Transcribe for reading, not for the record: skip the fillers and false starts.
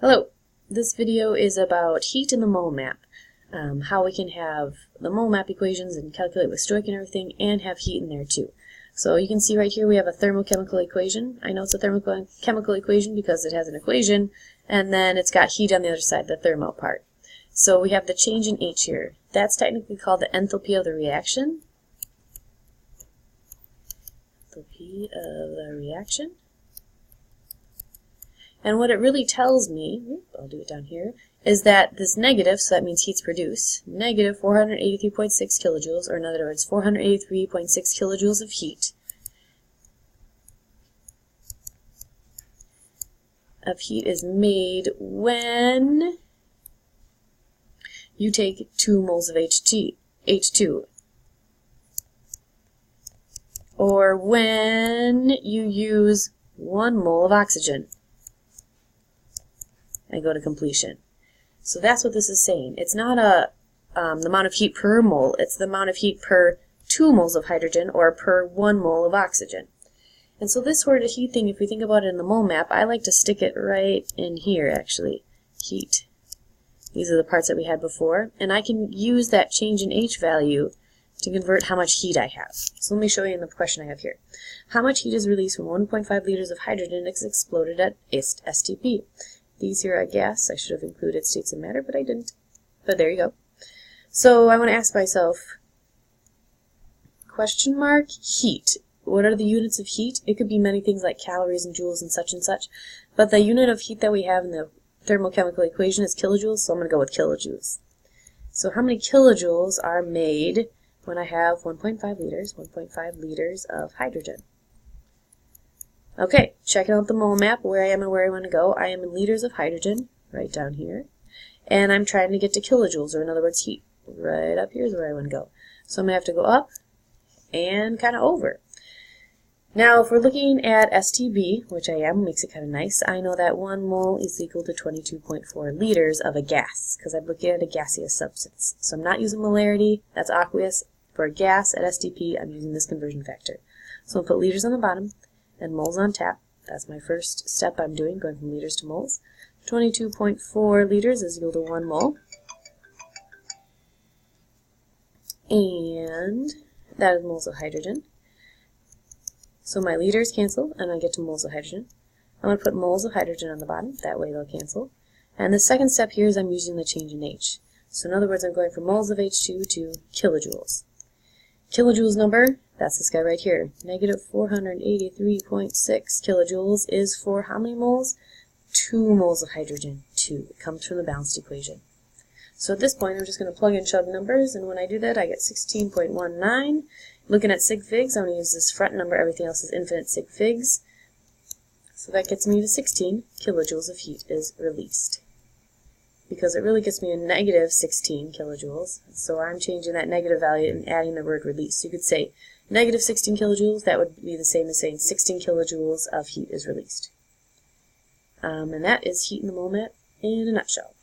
Hello, this video is about heat in the mole map, how we can have the mole map equations and calculate with Stoich and everything and have heat in there too. So you can see right here we have a thermochemical equation. I know it's a thermochemical equation because it has an equation and then it's got heat on the other side, the thermo part. So we have the change in H here. That's technically called the enthalpy of the reaction. Enthalpy of the reaction. And what it really tells me, I'll do it down here, is that this negative, so that means heat's produced, negative 483.6 kilojoules, or in other words, 483.6 kilojoules of heat. Is made when you take 2 moles of H2, or when you use 1 mole of oxygen and go to completion. So that's what this is saying. It's not the amount of heat per mole, it's the amount of heat per 2 moles of hydrogen or per 1 mole of oxygen. And so this sort of heat thing, if we think about it in the mole map, I like to stick it right in here actually. Heat. These are the parts that we had before. And I can use that change in H value to convert how much heat I have. So let me show you in the question I have here. How much heat is released when 1.5 liters of hydrogen is exploded at STP? These here are gas. I should have included states of matter, but I didn't. But there you go. So I want to ask myself, question mark, heat. What are the units of heat? It could be many things like calories and joules and such, but the unit of heat that we have in the thermochemical equation is kilojoules, so I'm going to go with kilojoules. So how many kilojoules are made when I have 1.5 liters of hydrogen? Okay, checking out the mole map, where I am and where I want to go. I am in liters of hydrogen, right down here. And I'm trying to get to kilojoules, or in other words, heat. Right up here is where I want to go. So I'm going to have to go up and kind of over. Now, if we're looking at STB, which I am, makes it kind of nice, I know that 1 mole is equal to 22.4 liters of a gas, because I'm looking at a gaseous substance. So I'm not using molarity, that's aqueous. For a gas at STP, I'm using this conversion factor. So I'll put liters on the bottom and moles on top. That's my first step I'm doing, going from liters to moles. 22.4 liters is equal to 1 mole. And that is moles of hydrogen. So my liters cancel, and I get to moles of hydrogen. I'm going to put moles of hydrogen on the bottom, that way they'll cancel. And the second step here is I'm using the change in H. So in other words, I'm going from moles of H2 to kilojoules. Kilojoules number, that's this guy right here. Negative 483.6 kilojoules is for how many moles? 2 moles of hydrogen, 2. It comes from the balanced equation. So at this point, I'm just going to plug and chug numbers, and when I do that, I get 16.19. Looking at sig figs, I'm going to use this front number. Everything else is infinite sig figs. So that gets me to 16 kilojoules of heat is released. Because it really gets me a negative 16 kilojoules. So I'm changing that negative value and adding the word release. You could say negative 16 kilojoules. That would be the same as saying 16 kilojoules of heat is released. And that is heat in the mole map in a nutshell.